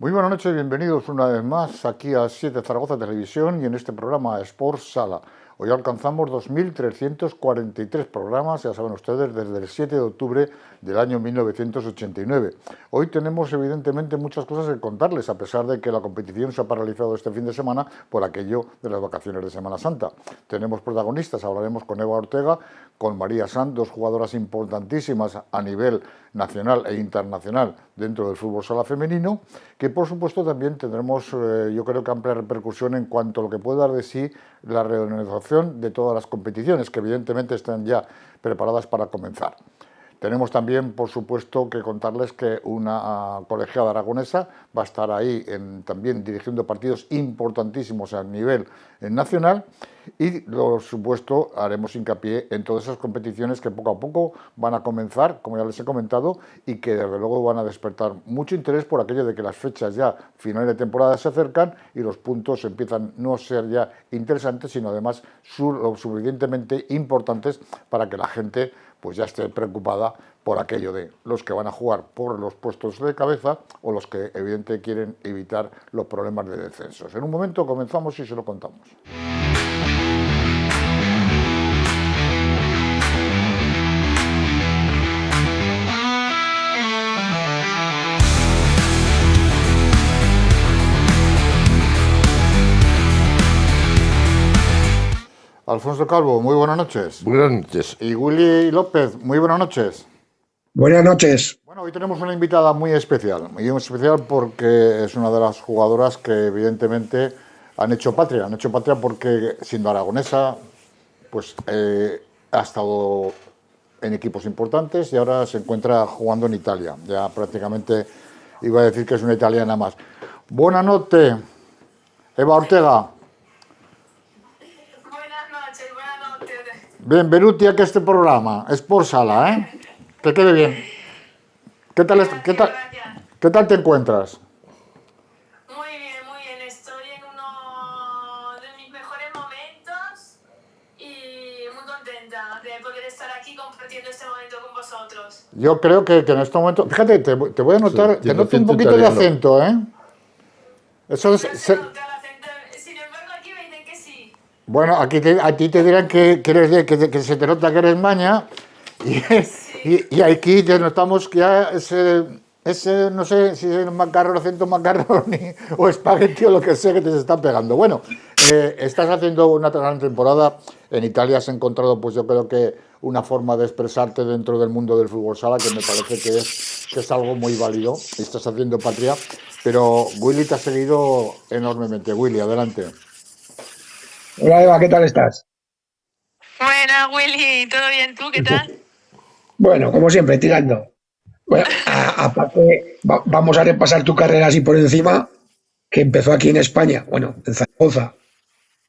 Muy buenas noches, bienvenidos una vez más aquí a 7 Zaragoza Televisión y en este programa Sport Sala. Hoy alcanzamos 2.343 programas, ya saben ustedes, desde el 7 de octubre del año 1989. Hoy tenemos evidentemente muchas cosas que contarles, a pesar de que la competición se ha paralizado este fin de semana por aquello de las vacaciones de Semana Santa. Tenemos protagonistas, hablaremos con Eva Ortega, con María Sanz, dos jugadoras importantísimas a nivel nacional e internacional dentro del fútbol sala femenino, que por supuesto también tendremos, yo creo que amplia repercusión en cuanto a lo que puede dar de sí la reorganización de todas las competiciones, que evidentemente están ya preparadas para comenzar. Tenemos también, por supuesto, que contarles que una colegiada aragonesa va a estar ahí también dirigiendo partidos importantísimos a nivel nacional y, por supuesto, haremos hincapié en todas esas competiciones que poco a poco van a comenzar, como ya les he comentado, y que desde luego van a despertar mucho interés por aquello de que las fechas ya finales de temporada se acercan y los puntos empiezan no a ser ya interesantes, sino además lo suficientemente importantes para que la gente pues ya esté preocupada por aquello de los que van a jugar por los puestos de cabeza o los que evidentemente quieren evitar los problemas de descensos. En un momento comenzamos y se lo contamos. Alfonso Calvo, muy buenas noches. Buenas noches. Y Willy López, muy buenas noches. Buenas noches. Bueno, hoy tenemos una invitada muy especial porque es una de las jugadoras que evidentemente han hecho patria porque siendo aragonesa, pues ha estado en equipos importantes y ahora se encuentra jugando en Italia. Ya prácticamente iba a decir que es una italiana más. Buenas noches, Eva Ortega. Buenas noches. Benvenuti a este programa, Sport Sala, ¿eh? Que quede bien. ¿Qué tal te encuentras? Muy bien. Estoy en uno de mis mejores momentos y muy contenta de poder estar aquí compartiendo este momento con vosotros. Yo creo que en este momento... Fíjate, te voy a notar... Sí, te noto un poquito de acento, ¿eh? Eso es... No se nota el acento, sin embargo aquí me dicen que sí. Bueno, aquí a ti te dirán que se te nota que eres maña y aquí te notamos que ya ese no sé si es macarrón, acento macarroni o espagueti o lo que sea que te está pegando. Bueno, estás haciendo una gran temporada. En Italia has encontrado, pues yo creo que una forma de expresarte dentro del mundo del fútbol sala que me parece que es algo muy válido. Estás haciendo patria, pero Willy te ha seguido enormemente. Willy, adelante. Hola Eva, ¿qué tal estás? Buena, Willy, ¿todo bien? ¿Tú qué tal? Bueno, como siempre, tirando. Bueno, aparte, vamos a repasar tu carrera así por encima, que empezó aquí en España, bueno, en Zaragoza.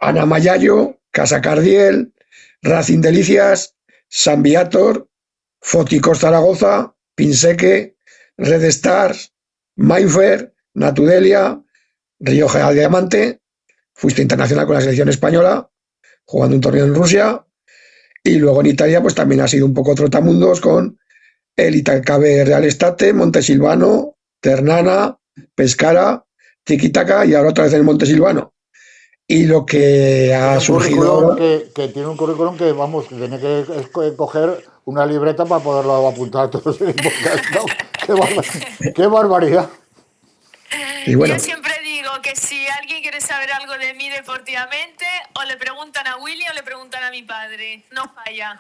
Ana Mayayo, Casa Cardiel, Racing Delicias, San Viator, Foticos Zaragoza, Pinseque, Red Stars, Mayfair, Natudelia, Rioja Diamante. Fuiste internacional con la selección española, jugando un torneo en Rusia. Y luego en Italia, pues también ha sido un poco trotamundos con el Italcabe Real Estate, Montesilvano, Ternana, Pescara, Tiquitaca y ahora otra vez en el Montesilvano. Y lo que ha surgido... Que tiene un currículum que, vamos, que tiene que coger una libreta para poderlo apuntar a todos los equipos que ha estado. ¡Qué barbaridad! Y bueno, Yo siempre digo que si alguien quiere saber algo de mí deportivamente, o le preguntan a Willy o le preguntan a mi padre. No falla.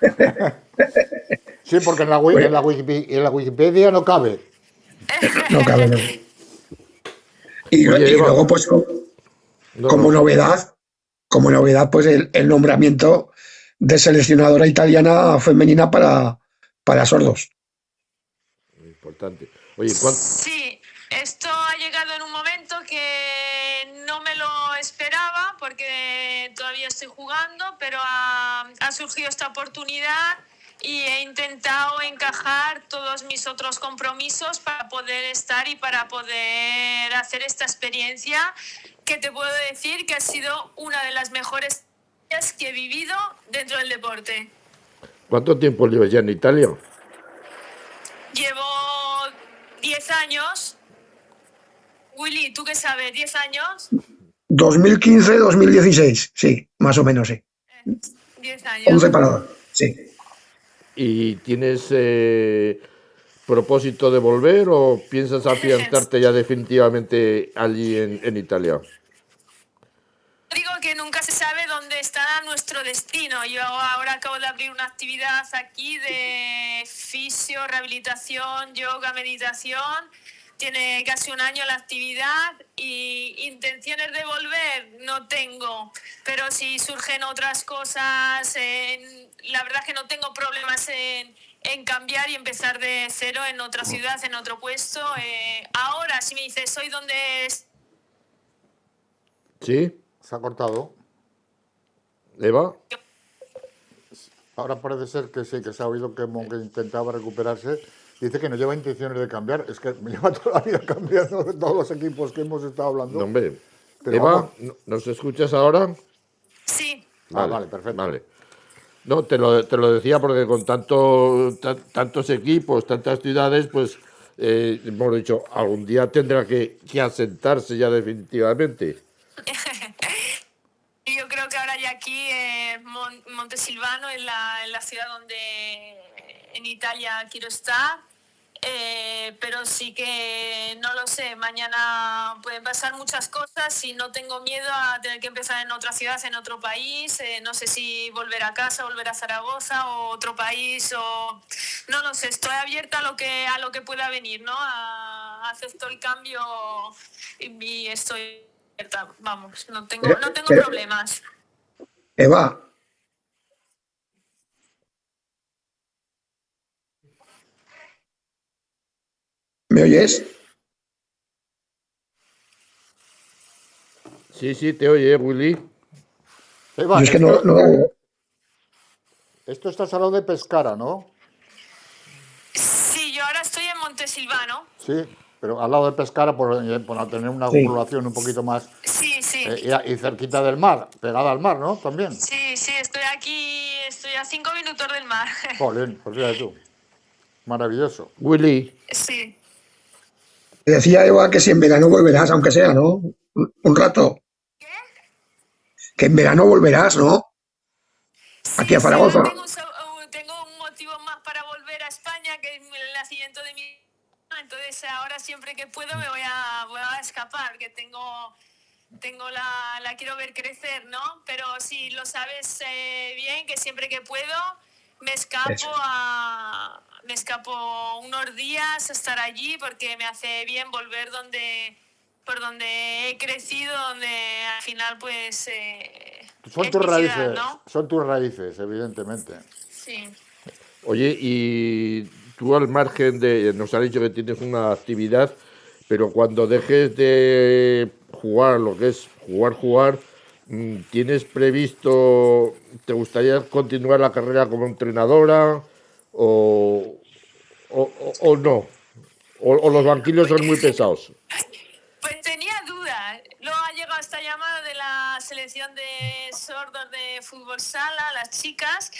Sí, porque en la Wikipedia no cabe. no cabe. No. Y Oye, Eva, luego, pues, como novedad, pues el nombramiento de seleccionadora italiana femenina para sordos. Muy importante. Oye, Sí, esto ha llegado en un momento que no me lo esperaba porque todavía estoy jugando, pero ha surgido esta oportunidad y he intentado encajar todos mis otros compromisos para poder estar y para poder hacer esta experiencia que te puedo decir que ha sido una de las mejores que he vivido dentro del deporte. ¿Cuánto tiempo llevas ya en Italia? Llevo 10 años Willy, ¿tú qué sabes? ¿10 años? 2015-2016, sí, más o menos, sí. 10 años. 11 para 2, sí. ¿Y tienes propósito de volver o piensas afianzarte ya definitivamente allí en Italia? Digo que nunca se sabe dónde estará nuestro destino. Yo ahora acabo de abrir una actividad aquí de fisio, rehabilitación, yoga, meditación. Tiene casi un año la actividad y intenciones de volver no tengo. Pero si surgen otras cosas, la verdad es que no tengo problemas en cambiar y empezar de cero en otra ciudad, en otro puesto. Ahora, si me dices, soy donde... ¿Sí? Se ha cortado. ¿Eva? Ahora parece ser que sí, que se ha oído que intentaba recuperarse. Dice que no lleva intenciones de cambiar. Es que me lleva toda la vida cambiando de todos los equipos que hemos estado hablando. No, hombre. Pero Eva, vamos. ¿nos escuchas ahora? Sí. Vale, perfecto. Vale. No, te lo decía porque con tantos equipos, tantas ciudades, pues hemos dicho, algún día tendrá que asentarse ya definitivamente. Yo creo que ahora ya aquí Montesilvano es la ciudad donde en Italia quiero estar, pero sí que no lo sé, mañana pueden pasar muchas cosas y no tengo miedo a tener que empezar en otra ciudad, en otro país, no sé si volver a casa, volver a Zaragoza o otro país o no lo sé, estoy abierta a lo que pueda venir, ¿no? Acepto el cambio y estoy vamos, no tengo problemas. Eva, ¿me oyes? Sí, te oye, Willy. Eva, Yo es que no. esto está al lado de Pescara, ¿no? Sí, yo ahora estoy en Montesilvano. Sí, pero al lado de Pescara por tener una Sí. población un poquito más... Sí. Y cerquita del mar, pegada al mar, ¿no? También. Sí, estoy aquí, estoy a 5 minutos del mar. Jolín, pues fíjate tú. Maravilloso. Willy, Sí. Te decía Eva que si en verano volverás, aunque sea, ¿no? Un rato. ¿Qué? Que en verano volverás, ¿no? Aquí a Sí, ahora Zaragoza. tengo un motivo más para volver a España, que es el nacimiento de mi hija. Entonces ahora siempre que puedo voy a escapar, que tengo la quiero ver crecer, ¿no? Pero sí, lo sabes bien, que siempre que puedo me escapo unos días a estar allí porque me hace bien volver por donde he crecido, donde al final pues Son es tus mi raíces, ciudad, ¿no? son tus raíces, evidentemente. Sí. oye, y tú al margen nos has dicho que tienes una actividad, pero cuando dejes de jugar, lo que es jugar, ¿tienes previsto, te gustaría continuar la carrera como entrenadora o, o no? O los banquillos son muy pesados. Pues tenía dudas. Luego ha llegado esta llamada de la selección de sordos de fútbol sala, las chicas,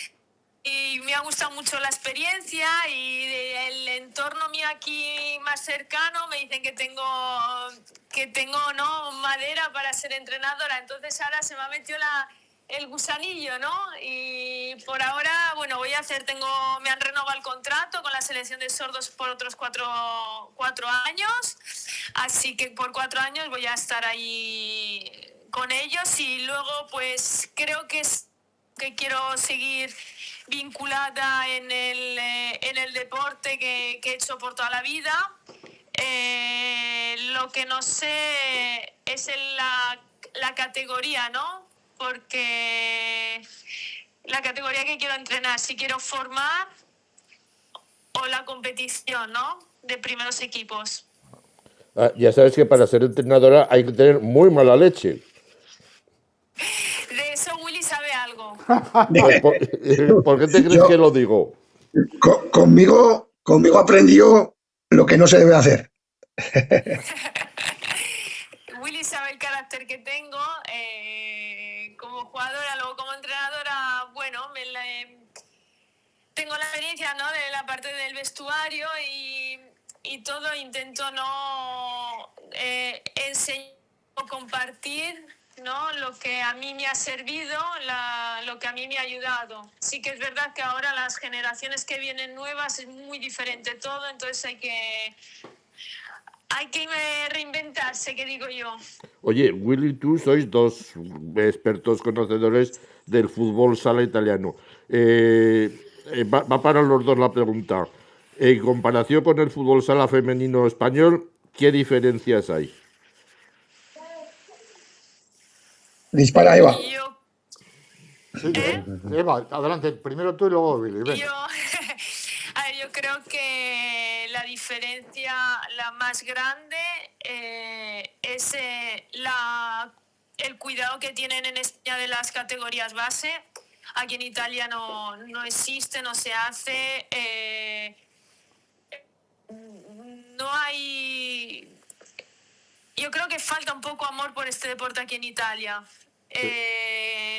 y me ha gustado mucho la experiencia y el entorno mío aquí más cercano me dicen que tengo ¿no? madera para ser entrenadora. Entonces ahora se me ha metido el gusanillo, ¿no? Y por ahora, bueno, me han renovado el contrato con la selección de sordos por otros cuatro años, así que por 4 años voy a estar ahí con ellos y luego pues creo que quiero seguir vinculada en el deporte que he hecho por toda la vida. Lo que no sé es la categoría, ¿no? Porque la categoría que quiero entrenar, si quiero formar o la competición, ¿no? De primeros equipos. Ya sabes que para ser entrenadora hay que tener muy mala leche. De eso Willy sabe algo. Pues, ¿por qué te crees que lo digo? Conmigo aprendió lo que no se debe hacer. Willy sabe el carácter que tengo como jugadora, luego como entrenadora, bueno, tengo la experiencia, ¿no? De la parte del vestuario y todo, intento no enseñar o compartir, ¿no? Lo que a mí me ha servido, lo que a mí me ha ayudado. Sí que es verdad que ahora las generaciones que vienen nuevas es muy diferente todo, entonces hay que reinventarse, que digo yo. Oye, Willy y tú sois dos expertos conocedores del fútbol sala italiano. Va para los dos la pregunta. En comparación con el fútbol sala femenino español, ¿qué diferencias hay? Dispara, Eva. Yo, Sí, Eva, adelante, primero tú y luego Billy. Venga. a ver, yo creo que la diferencia, la más grande, es el cuidado que tienen en España de las categorías base. Aquí en Italia no existe, no se hace. No hay... Yo creo que falta un poco amor por este deporte aquí en Italia.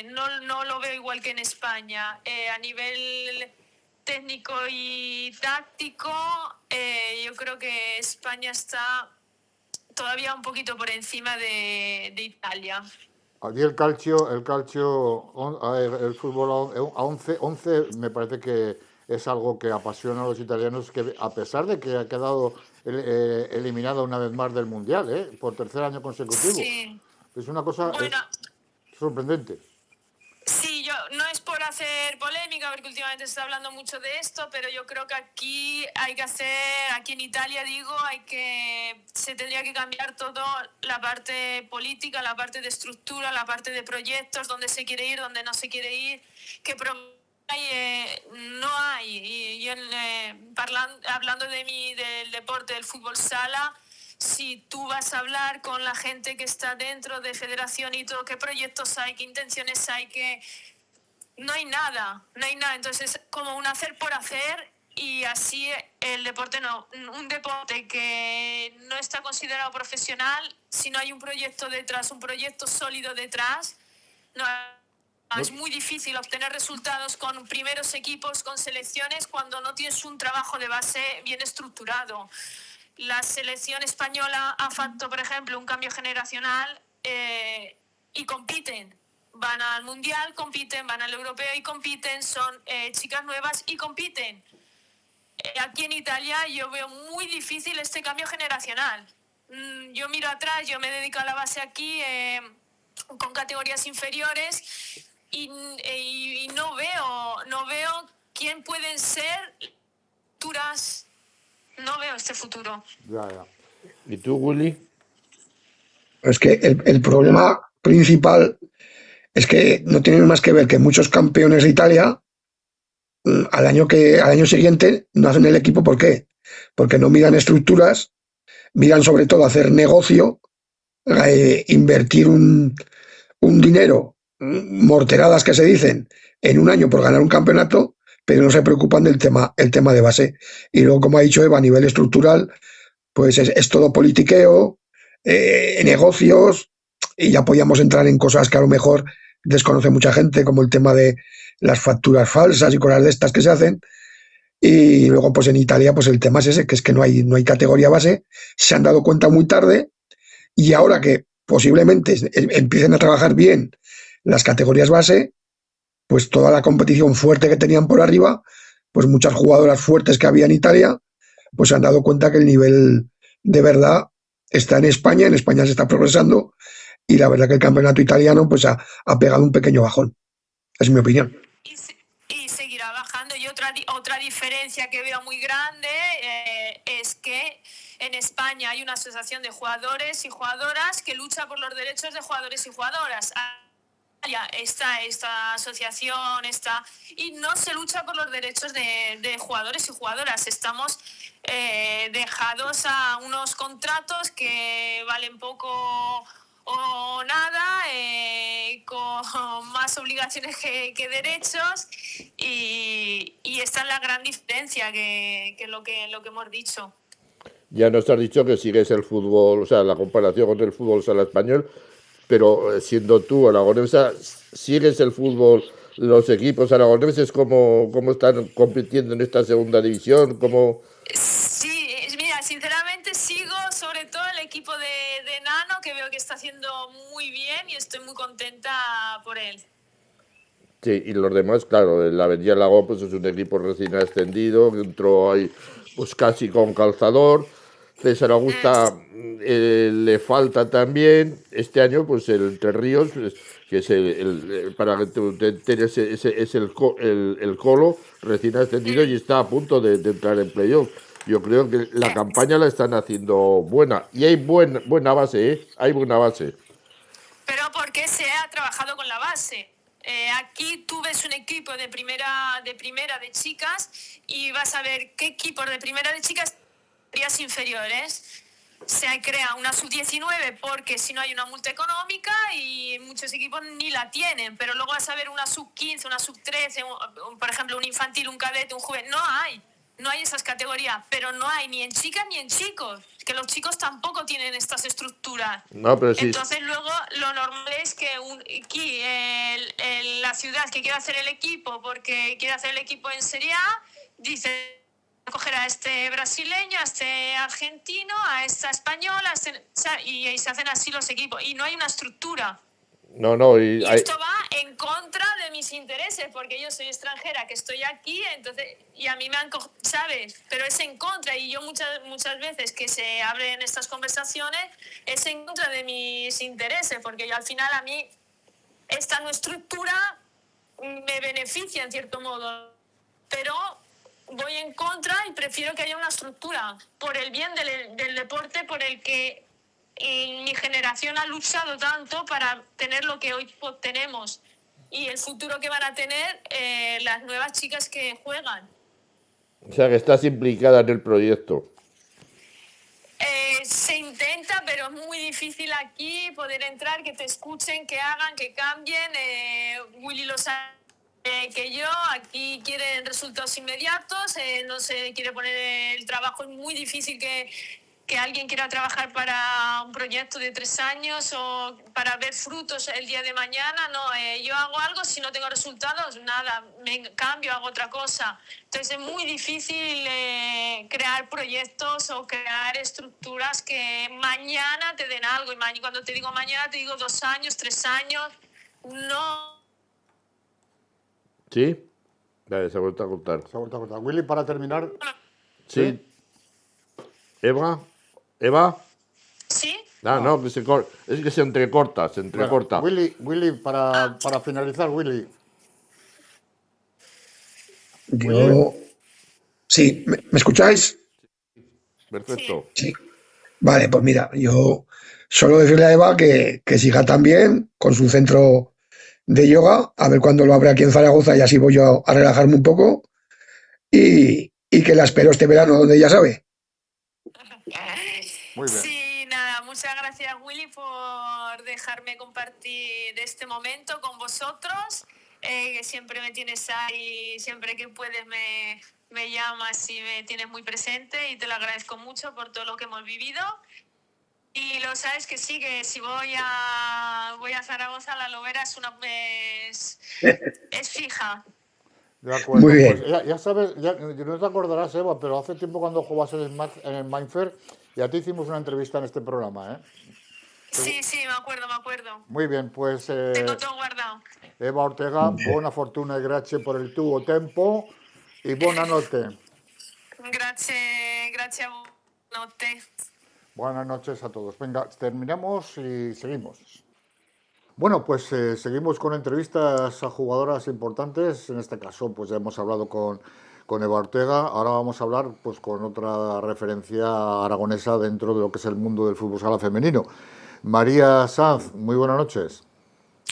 No lo veo igual que en España. A nivel técnico y táctico, yo creo que España está todavía un poquito por encima de Italia. Aquí el calcio, el fútbol a 11 me parece que es algo que apasiona a los italianos, que a pesar de que ha quedado eliminado una vez más del Mundial, por tercer año consecutivo. Sí. Es una cosa sorprendente. Sí, no es por hacer polémica, porque últimamente se está hablando mucho de esto, pero yo creo que aquí en Italia se tendría que cambiar todo, la parte política, la parte de estructura, la parte de proyectos, dónde se quiere ir, dónde no se quiere ir, no hay. Y yo, hablando del deporte, del fútbol sala, si tú vas a hablar con la gente que está dentro de federación y todo, qué proyectos hay, qué intenciones hay, no hay nada. Entonces, como un hacer por hacer, y así el deporte un deporte que no está considerado profesional, si no hay un proyecto detrás, un proyecto sólido detrás, es muy difícil obtener resultados con primeros equipos, con selecciones, cuando no tienes un trabajo de base bien estructurado. La selección española ha hecho, por ejemplo, un cambio generacional y compiten. Van al Mundial, compiten, van al Europeo y compiten, son chicas nuevas y compiten. Aquí en Italia yo veo muy difícil este cambio generacional. Yo miro atrás, yo me dedico a la base aquí con categorías inferiores y no veo quién pueden ser futuras. No veo este futuro. Ya. ¿Y tú, Willy? Es que el problema principal es que no tiene más que ver que muchos campeones de Italia al año siguiente no hacen el equipo. ¿Por qué? Porque no miran estructuras, miran sobre todo hacer negocio, invertir un dinero, morteradas que se dicen, en un año por ganar un campeonato, pero no se preocupan del tema de base. Y luego, como ha dicho Eva, a nivel estructural, pues es todo politiqueo, negocios, y ya podíamos entrar en cosas que a lo mejor desconoce mucha gente, como el tema de las facturas falsas y cosas de estas que se hacen. Y luego, pues en Italia, pues el tema es ese, que es que no hay categoría base. Se han dado cuenta muy tarde, y ahora que posiblemente empiecen a trabajar bien las categorías base, pues toda la competición fuerte que tenían por arriba, pues muchas jugadoras fuertes que había en Italia, pues se han dado cuenta que el nivel de verdad está en España se está progresando, y la verdad que el campeonato italiano pues ha pegado un pequeño bajón. Es mi opinión. Y seguirá bajando. Y otra diferencia que veo muy grande es que en España hay una asociación de jugadores y jugadoras que lucha por los derechos de jugadores y jugadoras. Está esta asociación, y no se lucha por los derechos de jugadores y jugadoras. Estamos dejados a unos contratos que valen poco o nada, con más obligaciones que derechos, y esta es la gran diferencia que lo que hemos dicho. Ya nos has dicho que sigues el fútbol, o sea, la comparación con el fútbol sala español, pero siendo tú aragonesa, ¿sigues el fútbol, los equipos aragoneses, cómo están compitiendo en esta segunda división? Sí, mira, sinceramente sigo sobre todo el equipo de Nano, que veo que está haciendo muy bien y estoy muy contenta por él. Sí, y los demás, claro, el Avenida Lago pues es un equipo recién ascendido, que entró ahí pues casi con calzador. César Augusta le falta también. Este año, pues el Entre Ríos, que es para que te enteres, es el Colo recién ascendido y está a punto de entrar en playoff. Yo creo que la campaña la están haciendo buena. Y hay buena base, ¿eh? Hay buena base. Pero porque se ha trabajado con la base. Aquí tú ves un equipo de primera de chicas y vas a ver qué equipos de primera de chicas categorías inferiores. Se crea una sub-19 porque si no hay una multa económica y muchos equipos ni la tienen, pero luego vas a ver una sub-15, una sub-13, por ejemplo un infantil, un cadete, un juvenil. No hay esas categorías, pero no hay ni en chicas ni en chicos, que los chicos tampoco tienen estas estructuras. No, pero sí. Entonces luego lo normal es que aquí la ciudad que quiere hacer el equipo, porque quiere hacer el equipo en Serie A, dice coger a este brasileño, a este argentino, a esta española, y se hacen así los equipos. Y no hay una estructura. No, y esto va en contra de mis intereses, porque yo soy extranjera, que estoy aquí, entonces, y a mí me han, ¿sabes? Pero es en contra, y yo muchas veces que se abren estas conversaciones, es en contra de mis intereses, porque yo al final a mí esta no estructura me beneficia en cierto modo, pero voy en contra y prefiero que haya una estructura, por el bien del deporte, por el que mi generación ha luchado tanto para tener lo que hoy tenemos y el futuro que van a tener las nuevas chicas que juegan. O sea, que estás implicada en el proyecto. Se intenta, pero es muy difícil aquí poder entrar, que te escuchen, que hagan, que cambien. Willy lo sabe que yo, aquí quieren resultados inmediatos, no se quiere poner el trabajo, es muy difícil que alguien quiera trabajar para un proyecto de 3 años o para ver frutos el día de mañana. No, yo hago algo, si no tengo resultados, nada, me cambio, hago otra cosa. Entonces es muy difícil crear proyectos o crear estructuras que mañana te den algo. Y cuando te digo mañana, te digo 2 años, 3 años, no. ¿Sí? Vale, se ha vuelto a cortar. Willy, para terminar. Sí. ¿Eva? ¿Sí? No, que es que se entrecorta. Bueno, Willy, para finalizar, Willy. Sí, ¿me escucháis? Perfecto. Sí. Vale, pues mira, yo solo decirle a Eva que siga también con su centro de yoga, a ver cuándo lo abre aquí en Zaragoza y así voy yo a relajarme un poco y que la espero este verano donde ya sabe. Muy bien. Sí, nada, muchas gracias Willy por dejarme compartir este momento con vosotros, que siempre me tienes ahí, siempre que puedes me llamas y me tienes muy presente y te lo agradezco mucho por todo lo que hemos vivido. Y lo sabes que sí, que si voy a Zaragoza, la Lobera es fija. De acuerdo. Muy bien. Pues ya sabes, no te acordarás, Eva, pero hace tiempo cuando jugabas en el Mindfair, ya te hicimos una entrevista en este programa, ¿eh? Sí, me acuerdo. Muy bien, pues... Tengo todo guardado. Eva Ortega, buona fortuna e grazie per il tuo tempo e buonanotte. Grazie a voi. Notte. Buenas noches a todos. Venga, terminamos y seguimos. Bueno, pues seguimos con entrevistas a jugadoras importantes. En este caso, pues ya hemos hablado con Eva Ortega. Ahora vamos a hablar pues con otra referencia aragonesa dentro de lo que es el mundo del fútbol sala femenino. María Sanz, muy buenas noches.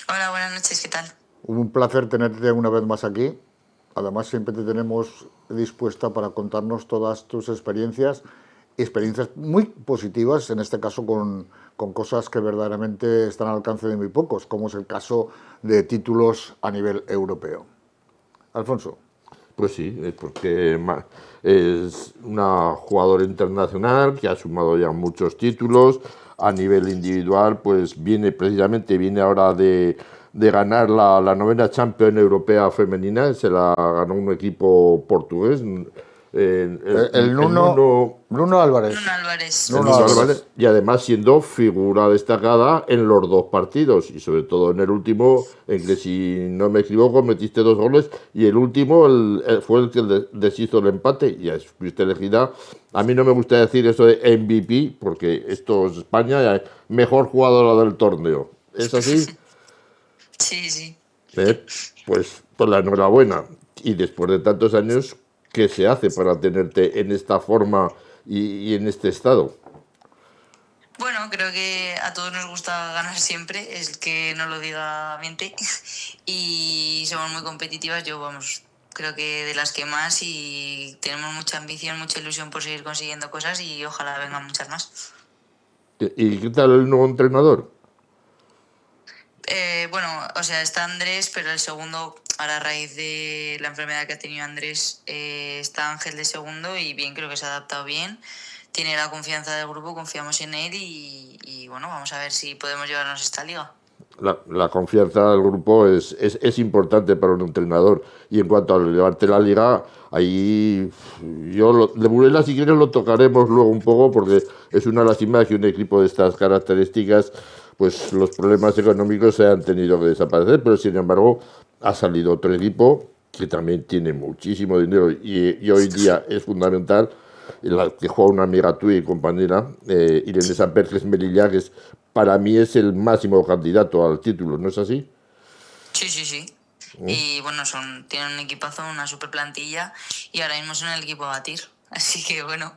Hola, buenas noches, ¿qué tal? Un placer tenerte una vez más aquí. Además, siempre te tenemos dispuesta para contarnos todas tus experiencias muy positivas, en este caso con cosas que verdaderamente están al alcance de muy pocos, como es el caso de títulos a nivel europeo. Alfonso. Pues sí, es porque es una jugadora internacional que ha sumado ya muchos títulos. A nivel individual, pues viene ahora de ganar la 9ª Champions Europea femenina, se la ganó un equipo portugués, El Nuno Álvarez. Nuno Álvarez. Nuno Álvarez. Y además siendo figura destacada en los dos partidos y sobre todo en el último, en que si no me equivoco metiste 2 goles y el último fue el que deshizo el empate y fuiste elegida. A mí no me gusta decir eso de MVP porque esto es España, mejor jugadora del torneo. ¿Es así? Sí, sí. Pues la enhorabuena. Y después de tantos años, ¿qué se hace para tenerte en esta forma y en este estado? Bueno, creo que a todos nos gusta ganar siempre, es que no lo diga miente. Y somos muy competitivas, creo que de las que más, y tenemos mucha ambición, mucha ilusión por seguir consiguiendo cosas y ojalá vengan muchas más. ¿Y qué tal el nuevo entrenador? Bueno, o sea, está Andrés, pero el segundo, ahora a raíz de la enfermedad que ha tenido Andrés, está Ángel de segundo y bien, creo que se ha adaptado bien. Tiene la confianza del grupo, confiamos en él y bueno, vamos a ver si podemos llevarnos esta liga. La confianza del grupo es importante para un entrenador. Y en cuanto a llevarte la liga, ahí de Burela si quieres lo tocaremos luego un poco porque es una lástima que un equipo de estas características, pues los problemas económicos se han tenido que desaparecer, pero sin embargo ha salido otro equipo que también tiene muchísimo dinero y hoy día es fundamental, la que juega una amiga tuya y compañera, Irene Samperges Melilla, que para mí es el máximo candidato al título, ¿no es así? Sí. Y bueno, tienen un equipazo, una super plantilla y ahora mismo son el equipo a batir. Así que bueno,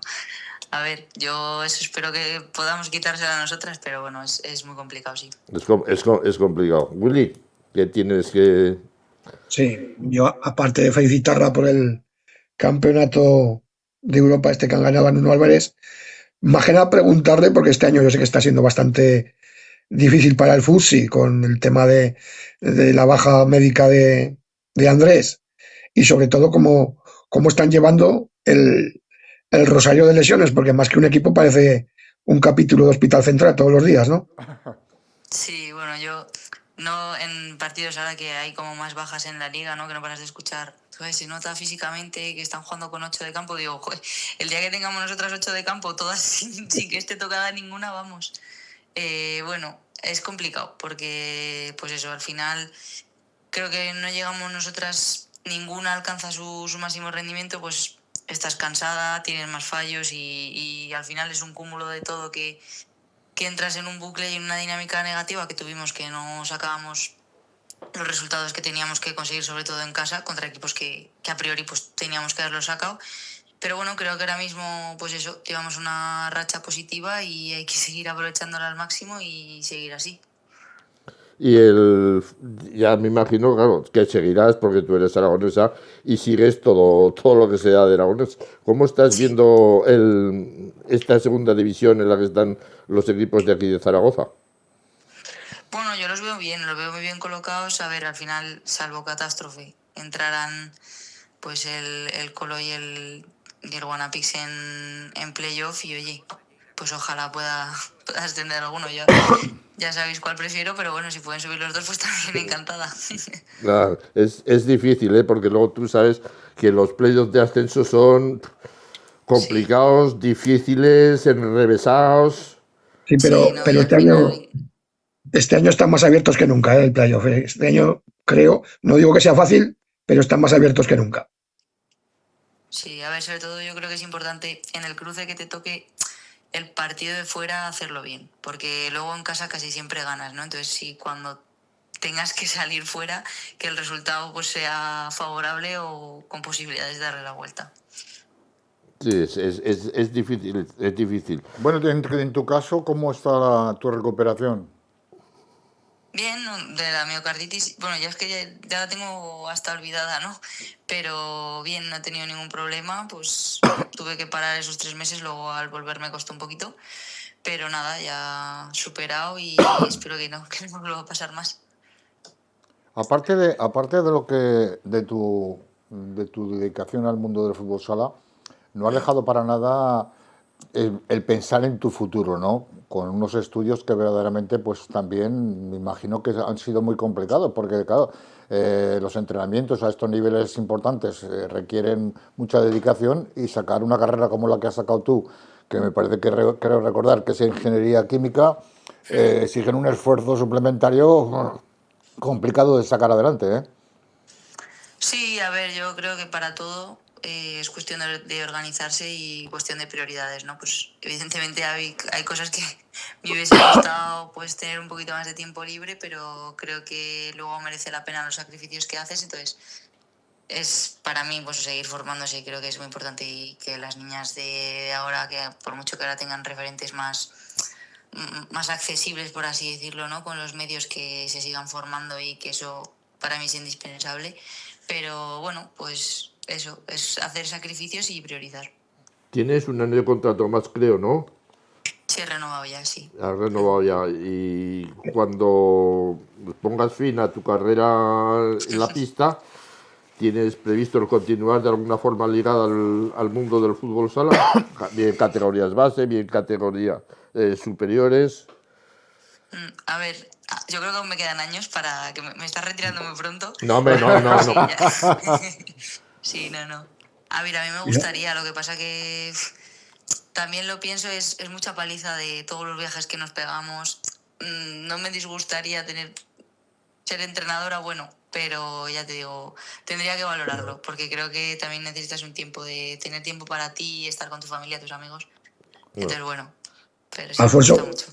a ver, yo eso espero que podamos quitársela a nosotras, pero bueno, es muy complicado, sí. Es complicado. Willy, ¿qué tienes que...? Sí, yo aparte de felicitarla por el campeonato de Europa este que han ganado a Nuno Álvarez, más que nada preguntarle, porque este año yo sé que está siendo bastante difícil para el FUTSI con el tema de la baja médica de Andrés y sobre todo cómo están llevando el rosario de lesiones, porque más que un equipo parece un capítulo de Hospital Central todos los días, ¿no? Sí, bueno, yo no en partidos ahora que hay como más bajas en la liga, ¿no? Que no paras de escuchar, joder, se nota físicamente que están jugando con 8 de campo, digo, joder, el día que tengamos nosotras 8 de campo, todas sin que esté tocada ninguna, vamos. Bueno, es complicado porque, pues eso, al final creo que no llegamos nosotras, ninguna alcanza su máximo rendimiento, pues estás cansada, tienes más fallos y al final es un cúmulo de todo que entras en un bucle y en una dinámica negativa que tuvimos, que no sacábamos los resultados que teníamos que conseguir, sobre todo en casa, contra equipos que a priori pues teníamos que haberlo sacado. Pero bueno, creo que ahora mismo, pues eso, llevamos una racha positiva y hay que seguir aprovechándola al máximo y seguir así. Y ya me imagino, claro, que seguirás porque tú eres aragonesa y sigues todo lo que sea de Aragonés. ¿Cómo estás viendo esta segunda división en la que están los equipos de aquí de Zaragoza? Bueno, yo los veo bien, los veo muy bien colocados. A ver, al final, salvo catástrofe, entrarán pues el Colo y el Guanapix en playoff y oye, pues ojalá pueda ascender alguno. Yo ya sabéis cuál prefiero, pero bueno, si pueden subir los dos, pues también encantada. Claro, es difícil, ¿eh? Porque luego tú sabes que los playoffs de ascenso son complicados, sí, difíciles, enrevesados. Sí, pero este año están más abiertos que nunca, el playoff. Este año creo, no digo que sea fácil, pero están más abiertos que nunca. Sí, a ver, sobre todo yo creo que es importante en el cruce que te toque el partido de fuera hacerlo bien, porque luego en casa casi siempre ganas, ¿no? Entonces sí, cuando tengas que salir fuera, que el resultado pues sea favorable o con posibilidades de darle la vuelta. Sí, es difícil, es difícil. Bueno, en tu caso, ¿cómo está tu recuperación? Bien, de la miocarditis, bueno, ya es que ya la tengo hasta olvidada, ¿no? Pero bien, no he tenido ningún problema, pues tuve que parar esos 3 meses, luego al volver me costó un poquito, pero nada, ya superado y espero que no me vuelva a pasar más. Aparte de lo que de tu dedicación al mundo del fútbol sala, no has dejado para nada el pensar en tu futuro, ¿no? Con unos estudios que verdaderamente, pues también me imagino que han sido muy complicados, porque claro, los entrenamientos a estos niveles importantes requieren mucha dedicación y sacar una carrera como la que has sacado tú, que me parece que creo recordar que es ingeniería química, exigen un esfuerzo suplementario complicado de sacar adelante, ¿eh? Sí, a ver, yo creo que para todo es cuestión de organizarse y cuestión de prioridades, ¿no? Pues evidentemente hay cosas que me hubiese gustado pues tener un poquito más de tiempo libre, pero creo que luego merece la pena los sacrificios que haces, entonces es para mí pues seguir formándose y creo que es muy importante y que las niñas de ahora, que por mucho que ahora tengan referentes más accesibles, por así decirlo, ¿no? Con los medios que se sigan formando y que eso para mí es indispensable. Pero bueno, pues eso, es hacer sacrificios y priorizar. Tienes un año de contrato más, creo, ¿no? Sí, he renovado ya, sí. Has renovado ya. Y cuando pongas fin a tu carrera en la pista, ¿tienes previsto el continuar de alguna forma ligada al mundo del fútbol sala? Bien categorías base, bien categorías superiores. A ver, yo creo que aún me quedan años para que me estás retirando muy pronto. No, hombre, no, no, Sí, no. ya. Sí, no. A ver, a mí me Mira, gustaría, lo que pasa que también lo pienso, es mucha paliza de todos los viajes que nos pegamos. No me disgustaría ser entrenadora, bueno, pero ya te digo, tendría que valorarlo, porque creo que también necesitas un tiempo de tener tiempo para ti y estar con tu familia, tus amigos. Entonces, bueno, pero sí, me gusta Alfonso, mucho.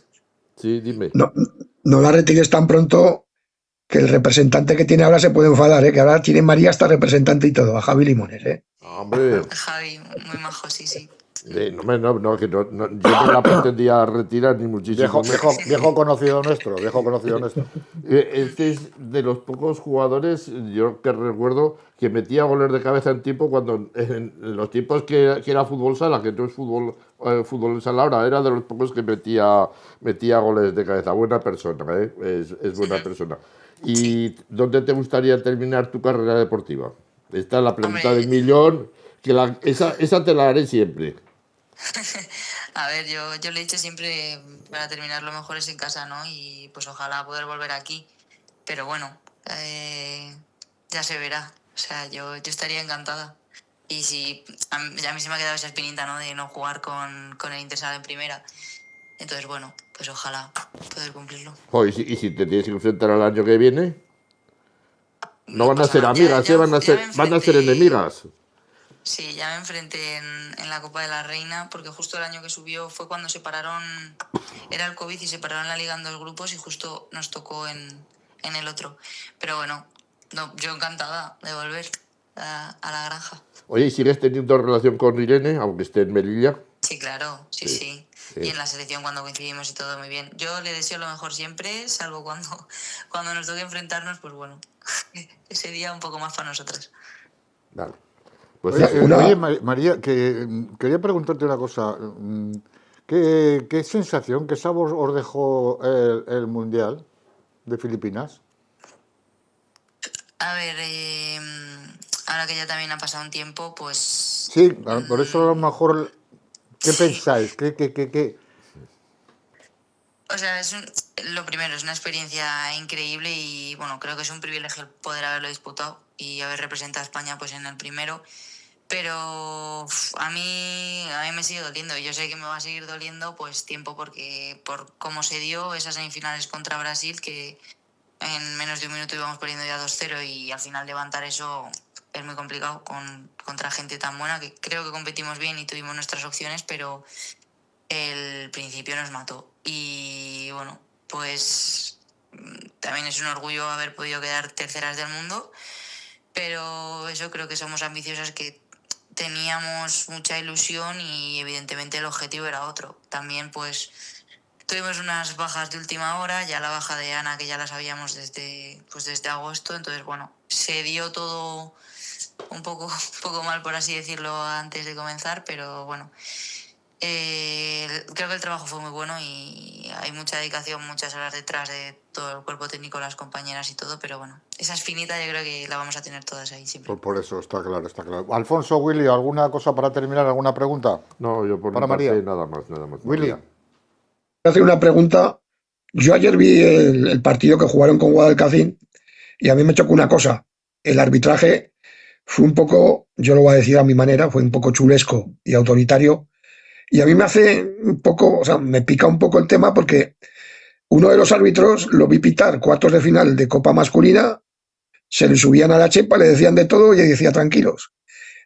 Sí, dime. no la retires tan pronto que el representante que tiene ahora se puede enfadar, ¿eh? Que ahora tiene María hasta representante y todo, a Javi Limones, ¿eh? Hombre, Javi, muy majo, sí. no, hombre, no, que yo no la pretendía retirar ni muchísimo Viejo, menos. viejo conocido nuestro, viejo conocido nuestro. Este es de los pocos jugadores, yo que recuerdo, que metía goles de cabeza en tiempo cuando en los tiempos que era fútbol sala, que no es fútbol sala ahora, era de los pocos que metía goles de cabeza. Buena persona, ¿eh? Es buena persona. Sí. ¿Y dónde te gustaría terminar tu carrera deportiva? Esta es la pregunta del Hombre, millón, que esa te la haré siempre. a ver, yo le he dicho siempre para terminar lo mejor es en casa, ¿no? Y pues ojalá poder volver aquí. Pero bueno, ya se verá. O sea, yo estaría encantada. Y si a mí se me ha quedado esa espinita, ¿no? De no jugar con el Intersal en primera. Entonces, bueno, pues ojalá poder cumplirlo. Jo, ¿y si te tienes que enfrentar al año que viene? No No van a pasa ser nada. amigas, Ya me van a ser enfrenté. enemigas. Sí, ya me enfrenté en la Copa de la Reina, porque justo el año que subió fue cuando separaron, era el COVID y separaron la liga en dos grupos y justo nos tocó en el otro. Pero bueno, no, yo encantada de volver a la granja. Oye, ¿y sigues teniendo relación con Irene, aunque esté en Melilla? Sí, claro, sí. Y en la selección cuando coincidimos y todo muy bien. Yo le deseo lo mejor siempre, salvo cuando nos toque enfrentarnos, pues bueno, ese día un poco más para nosotras. Vale. Pues Oye, Una, María, que quería preguntarte una cosa. ¿Qué sensación, qué sabor os dejó el Mundial de Filipinas? A ver, ahora que ya también ha pasado un tiempo, pues Sí, por eso a lo mejor, ¿qué sí. pensáis? ¿Qué? O sea, lo primero, es una experiencia increíble y bueno, creo que es un privilegio el poder haberlo disputado y haber representado a España pues en el primero. Pero a mí me sigue doliendo y yo sé que me va a seguir doliendo pues tiempo porque por cómo se dio esas semifinales contra Brasil, que en menos de un minuto íbamos perdiendo ya 2-0 y al final levantar eso es muy complicado contra gente tan buena, que creo que competimos bien y tuvimos nuestras opciones, pero el principio nos mató. Y bueno, pues también es un orgullo haber podido quedar terceras del mundo, pero eso, creo que somos ambiciosas, que teníamos mucha ilusión y evidentemente el objetivo era otro. También pues tuvimos unas bajas de última hora, ya la baja de Ana, que ya la sabíamos desde agosto, entonces bueno, se dio todo un poco mal, por así decirlo, antes de comenzar, pero bueno, Creo que el trabajo fue muy bueno y hay mucha dedicación, muchas horas detrás de todo el cuerpo técnico, las compañeras y todo, pero bueno, esa espinita yo creo que la vamos a tener todas ahí siempre. Por eso, está claro, está claro. Alfonso, Willy, ¿alguna cosa para terminar? ¿Alguna pregunta? No, yo por mi Para parte María. nada más, nada más. Willy. Voy a hacer una pregunta. Yo ayer vi el partido que jugaron con Guadalcacín y a mí me chocó una cosa. El arbitraje fue un poco, yo lo voy a decir a mi manera, fue un poco chulesco y autoritario. Y a mí me hace un poco, o sea, me pica un poco el tema porque uno de los árbitros lo vi pitar cuartos de final de Copa Masculina, se le subían a la chepa, le decían de todo y decía tranquilos.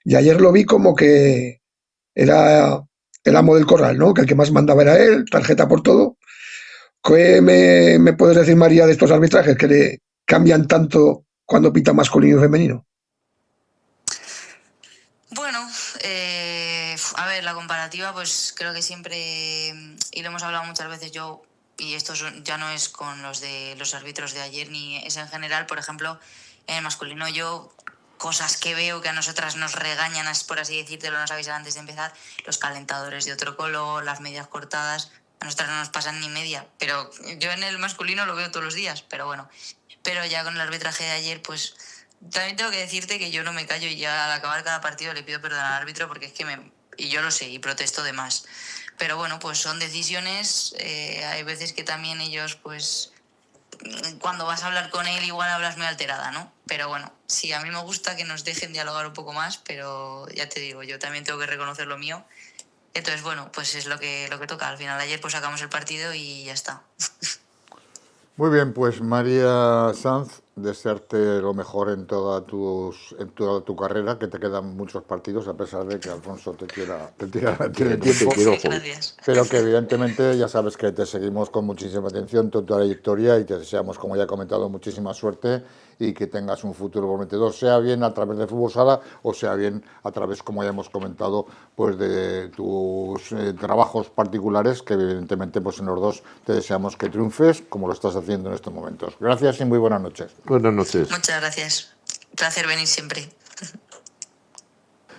Y ayer lo vi como que era el amo del corral, ¿no? Que el que más mandaba era él, tarjeta por todo. ¿Qué me puedes decir, María, de estos arbitrajes que le cambian tanto cuando pita masculino y femenino? Bueno, a ver, la comparativa, pues creo que siempre, y lo hemos hablado muchas veces yo, y esto ya no es con los de los árbitros de ayer, ni es en general, por ejemplo, en el masculino yo, cosas que veo que a nosotras nos regañan, por así decírtelo, nos avisan antes de empezar, los calentadores de otro color, las medias cortadas, a nosotras no nos pasan ni media, pero yo en el masculino lo veo todos los días, pero bueno, pero ya con el arbitraje de ayer, pues también tengo que decirte que yo no me callo y ya al acabar cada partido le pido perdón al árbitro porque es que y yo lo sé y protesto de más. Pero bueno, pues son decisiones, hay veces que también ellos, pues cuando vas a hablar con él igual hablas muy alterada, ¿no? Pero bueno, sí, a mí me gusta que nos dejen dialogar un poco más, pero ya te digo, yo también tengo que reconocer lo mío. Entonces, bueno, pues es lo que toca. Al final ayer pues sacamos el partido y ya está. Muy bien, pues María Sanz, desearte lo mejor en toda tu carrera, que te quedan muchos partidos, a pesar de que Alfonso tiene tiempo, Gracias. pero que evidentemente ya sabes que te seguimos con muchísima atención, tu trayectoria, y te deseamos, como ya he comentado, muchísima suerte y que tengas un futuro prometedor, sea bien a través de Fútbol Sala o sea bien a través, como ya hemos comentado, pues de tus trabajos particulares, que evidentemente pues en los dos te deseamos que triunfes como lo estás haciendo en estos momentos. Gracias y muy buenas noches. Buenas noches. Muchas gracias. Un placer venir siempre.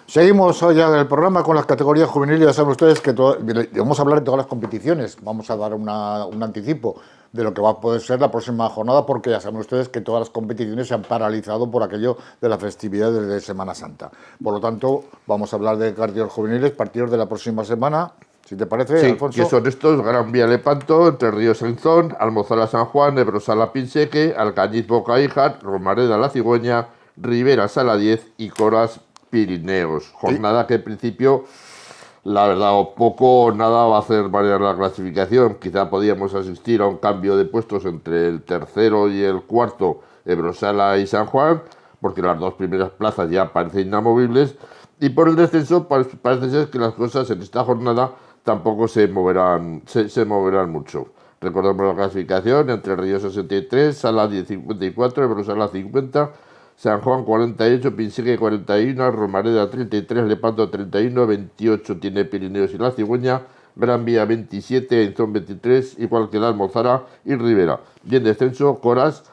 Seguimos ya en el programa con las categorías juveniles. Ya saben ustedes que vamos a hablar de todas las competiciones. Vamos a dar un anticipo de lo que va a poder ser la próxima jornada, porque ya saben ustedes que todas las competiciones se han paralizado por aquello de la festividad de Semana Santa. Por lo tanto, vamos a hablar de categorías juveniles, partidos de la próxima semana. Si te parece, sí, Alfonso. Que son estos: Gran Vía Lepanto, Entre Ríos Enzón, Almozara San Juan, Ebrosala Pinseque, Alcañiz Boca Híjar, Romareda La Cigüeña, Rivera Sala 10 y Coras Pirineos. Jornada que en principio, la verdad, o poco o nada va a hacer variar la clasificación. Quizá podíamos asistir a un cambio de puestos entre el tercero y el cuarto, Ebrosala y San Juan, porque las dos primeras plazas ya parecen inamovibles. Y por el descenso parece ser que las cosas en esta jornada tampoco se moverán mucho. Recordemos la clasificación: Entre Ríos 63, Sala 10 54, Ebrosala 50, San Juan 48, Pinseque 41, Romareda 33, Lepanto 31, 28 tiene Pirineos y La Cigüeña, Gran Vía 27, Enzón 23, igual que la Almozara y Rivera. Y en descenso, Coras,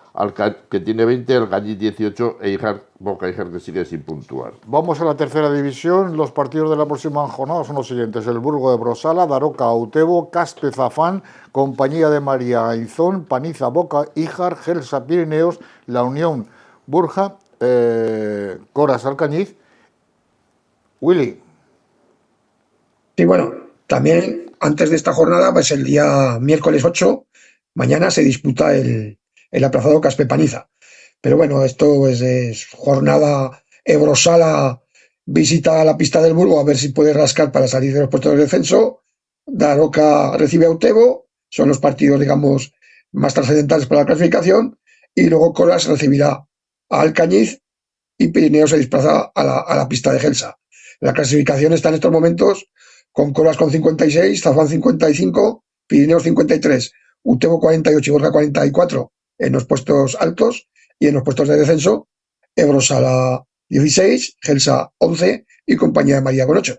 que tiene 20, Alcañiz 18 e Boca Híjar, que sigue sin puntuar. Vamos a la tercera división. Los partidos de la próxima jornada son los siguientes: el Burgo de Brosala, Daroca Autebo, Caspe Zafán, Compañía de María Aizón, Paniza Boca Híjar, Gelsa Pirineos, La Unión Burja, Coras Alcañiz. Willy. Sí, bueno, también antes de esta jornada, pues el día miércoles 8, mañana se disputa el aplazado Caspe Paniza. Pero bueno, esto es jornada. Ebrosala visita la pista del Burgo a ver si puede rascar para salir de los puestos de descenso. Daroca recibe a Autebo, son los partidos, digamos, más trascendentales para la clasificación. Y luego Coras recibirá a Alcañiz y Pirineo se desplaza a la pista de Gelsa. La clasificación está en estos momentos con Coras con 56, Zafán 55, Pirineos 53, Utebo 48 y Borja 44 en los puestos altos, y en los puestos de descenso Ebrosala 16, Gelsa 11 y Compañía de María con 8.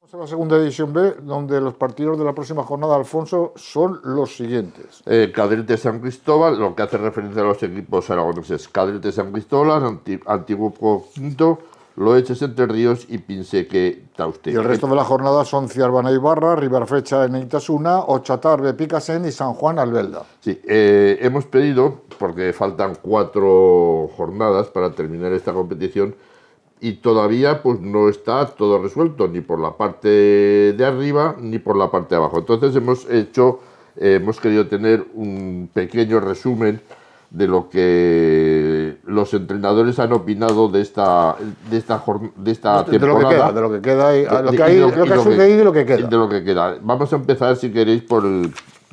Vamos a la segunda división B, donde los partidos de la próxima jornada, Alfonso, son los siguientes. Cadrete San Cristóbal, lo que hace referencia a los equipos aragoneses: Cadrete San Cristóbal, Antiguo Quinto, Loeches Entre Ríos y Pinseque Tauste. Y el resto de la jornada son Ciarbana Ibarra, Ribarfecha en Itasuna, Ochatarbe Picasen y San Juan Albelda. Sí, hemos pedido, porque faltan 4 jornadas para terminar esta competición, y todavía pues no está todo resuelto, ni por la parte de arriba ni por la parte de abajo. Entonces hemos querido tener un pequeño resumen de lo que los entrenadores han opinado de esta temporada. De lo que queda, lo que ha sucedido y lo que queda. De lo que queda. Vamos a empezar, si queréis, por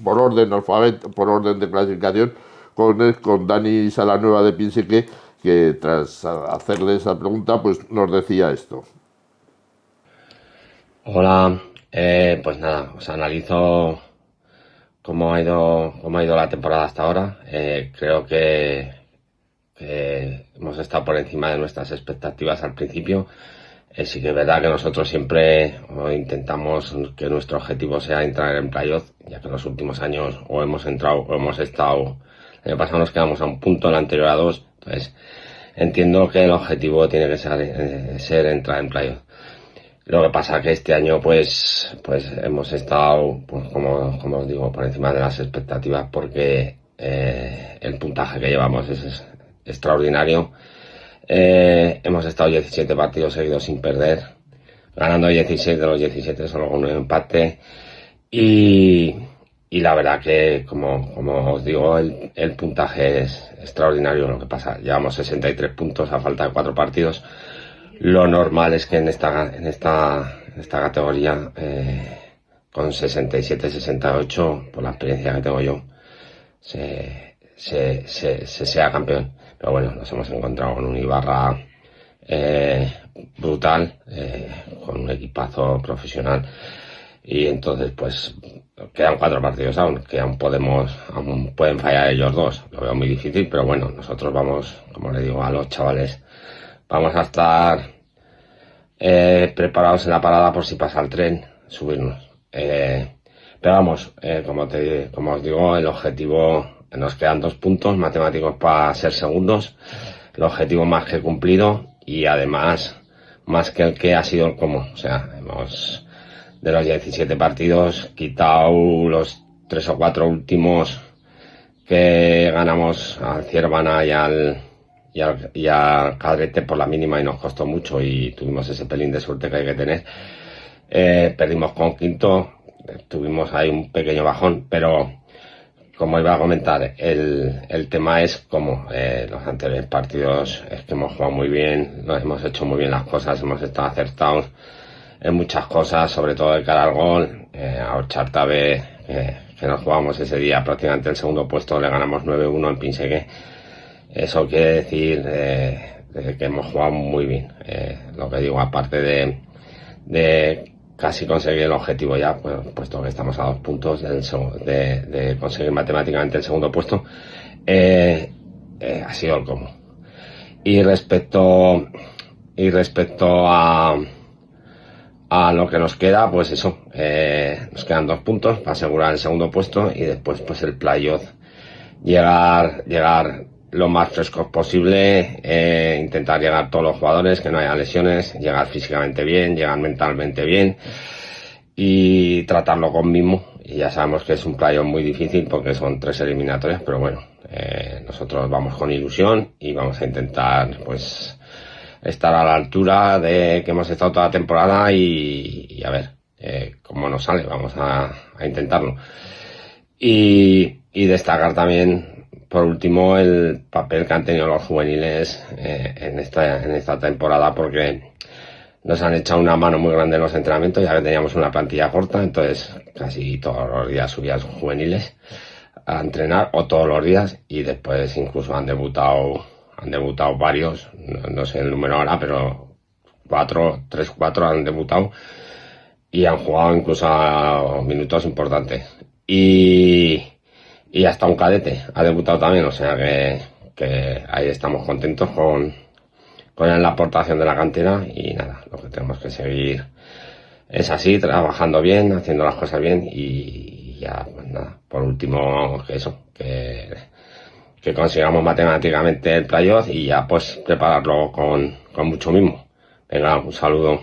orden alfabeto, por orden de clasificación, con Dani Salanueva de Pinseque, que tras hacerle esa pregunta, pues nos decía esto. Hola, pues nada, os analizo cómo ha ido la temporada hasta ahora. Creo que hemos estado por encima de nuestras expectativas al principio. Sí que es verdad que nosotros siempre intentamos que nuestro objetivo sea entrar en playoff, ya que en los últimos años o hemos entrado o hemos estado. El año pasado nos quedamos a un punto, el anterior a 2. Entonces, entiendo que el objetivo tiene que ser entrar en playoff. Lo que pasa que este año pues hemos estado, pues, como os digo, por encima de las expectativas, porque el puntaje que llevamos es extraordinario. Hemos estado 17 partidos seguidos sin perder, ganando 16 de los 17, solo con un empate. Y la verdad que, como os digo, el puntaje es extraordinario. Lo que pasa, llevamos 63 puntos a falta de 4 partidos. Lo normal es que en esta categoría, con 67, 68, por la experiencia que tengo yo, se sea campeón. Pero bueno, nos hemos encontrado con un Ibarra brutal, con un equipazo profesional. Y entonces, pues, quedan 4 partidos aún, que aún pueden fallar ellos 2. Lo veo muy difícil, pero bueno, nosotros vamos, como le digo a los chavales, vamos a estar preparados en la parada por si pasa el tren, subirnos. Pero vamos, como os digo, el objetivo, nos quedan 2 puntos matemáticos para ser segundos. El objetivo más que cumplido, y además, más que el que ha sido el cómo. O sea, hemos, de los 17 partidos, quitado los 3 o 4 últimos que ganamos al Ciarbana y al Cadrete por la mínima, y nos costó mucho y tuvimos ese pelín de suerte que hay que tener. Perdimos con Quinto, tuvimos ahí un pequeño bajón, pero como iba a comentar, el tema es como los anteriores partidos, es que hemos jugado muy bien, nos hemos hecho muy bien las cosas, hemos estado acertados en muchas cosas, sobre todo de cara al gol. A Orchartabe, que nos jugamos ese día prácticamente el segundo puesto, le ganamos 9-1 en Pinseque. Eso quiere decir que hemos jugado muy bien. Lo que digo, aparte de casi conseguir el objetivo ya, pues, puesto que estamos a 2 puntos de conseguir matemáticamente el segundo puesto, ha sido el cómo. Y respecto a lo que nos queda, pues eso, nos quedan 2 puntos para asegurar el segundo puesto, y después pues el playoff, llegar lo más frescos posible, intentar llegar todos los jugadores, que no haya lesiones, llegar físicamente bien, llegar mentalmente bien y tratarlo con mimo. Y ya sabemos que es un playoff muy difícil porque son 3 eliminatorias, pero bueno, nosotros vamos con ilusión y vamos a intentar pues estar a la altura de que hemos estado toda la temporada y a ver cómo nos sale. Vamos a intentarlo. Y destacar también, por último, el papel que han tenido los juveniles en esta temporada, porque nos han echado una mano muy grande en los entrenamientos, ya que teníamos una plantilla corta. Entonces casi todos los días subían juveniles a entrenar, o todos los días, y después incluso han debutado varios, no sé el número ahora, pero 3-4 han debutado y han jugado incluso a minutos importantes. Y hasta un cadete ha debutado también, o sea que ahí estamos contentos con la aportación de la cantera. Y nada, lo que tenemos que seguir es así, trabajando bien, haciendo las cosas bien, y ya, pues nada, por último, que consigamos matemáticamente el playoff y ya pues prepararlo con mucho mimo. Venga, un saludo.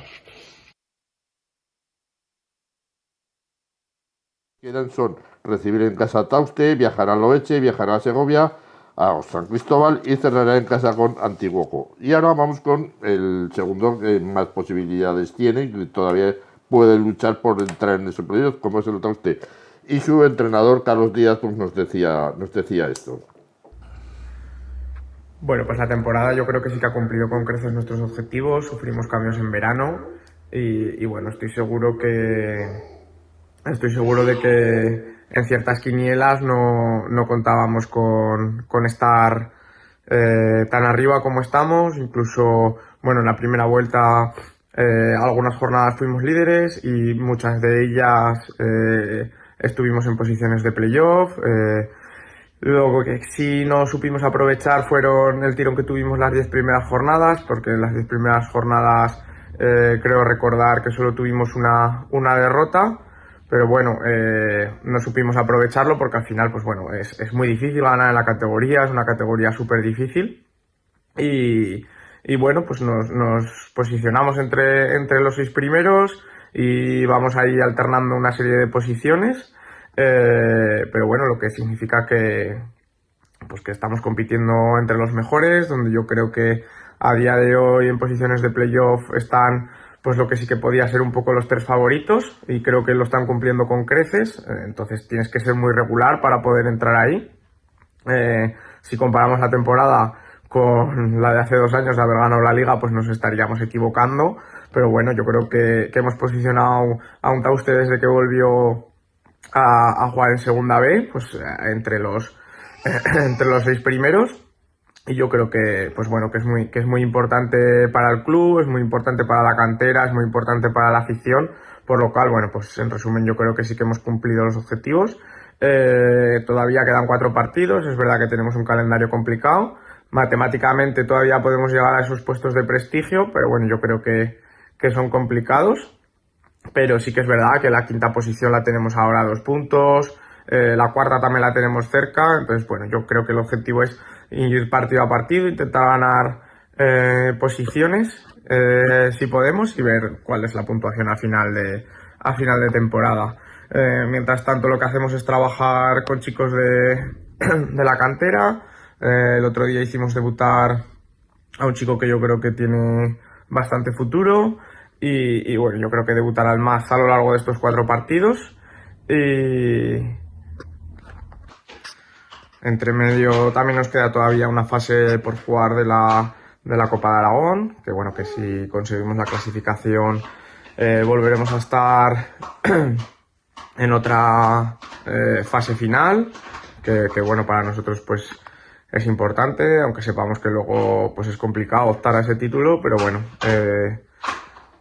Quedan son recibir en casa a Tauste, viajar a Loeche, viajar a Segovia, a San Cristóbal y cerrará en casa con Antiguoco. Y ahora vamos con el segundo que más posibilidades tiene y que todavía puede luchar por entrar en esos playoffs, como es el Tauste. Y su entrenador, Carlos Díaz, pues nos decía esto. Bueno, pues la temporada yo creo que sí que ha cumplido con creces nuestros objetivos, sufrimos cambios en verano y bueno, estoy seguro de que en ciertas quinielas no contábamos con estar tan arriba como estamos. Incluso, bueno, en la primera vuelta algunas jornadas fuimos líderes y muchas de ellas estuvimos en posiciones de playoff. Luego que sí no supimos aprovechar fueron el tirón que tuvimos las 10 primeras jornadas, porque en las 10 primeras jornadas creo recordar que solo tuvimos una derrota. Pero bueno, no supimos aprovecharlo porque al final, pues bueno, es muy difícil ganar en la categoría, es una categoría súper difícil. Y bueno, pues nos posicionamos entre los 6 primeros y vamos ahí alternando una serie de posiciones. Pero bueno, lo que significa que estamos compitiendo entre los mejores, donde yo creo que a día de hoy en posiciones de playoff están pues lo que sí que podía ser un poco los 3 favoritos y creo que lo están cumpliendo con creces. Entonces tienes que ser muy regular para poder entrar ahí. Si comparamos la temporada con la de hace 2 años de haber ganado la liga, pues nos estaríamos equivocando, pero bueno, yo creo que hemos posicionado a un Tauste desde que volvió a jugar en segunda B, pues entre los 6 primeros. Y yo creo que, pues bueno, que es muy importante para el club, es muy importante para la cantera, es muy importante para la afición, por lo cual, bueno, pues en resumen yo creo que sí que hemos cumplido los objetivos. Todavía quedan 4 partidos, es verdad que tenemos un calendario complicado, matemáticamente todavía podemos llegar a esos puestos de prestigio, pero bueno, yo creo que son complicados, pero sí que es verdad que la 5ª posición la tenemos ahora a 2 puntos, la 4ª también la tenemos cerca, entonces bueno, yo creo que el objetivo es ir partido a partido, intentar ganar posiciones si podemos y ver cuál es la puntuación a final de temporada. Mientras tanto lo que hacemos es trabajar con chicos de la cantera. El otro día hicimos debutar a un chico que yo creo que tiene bastante futuro y bueno, yo creo que debutará al más a lo largo de estos 4 partidos y entre medio también nos queda todavía una fase por jugar de la Copa de Aragón, que bueno, que si conseguimos la clasificación volveremos a estar en otra fase final, que bueno, para nosotros pues es importante, aunque sepamos que luego pues es complicado optar a ese título, pero bueno,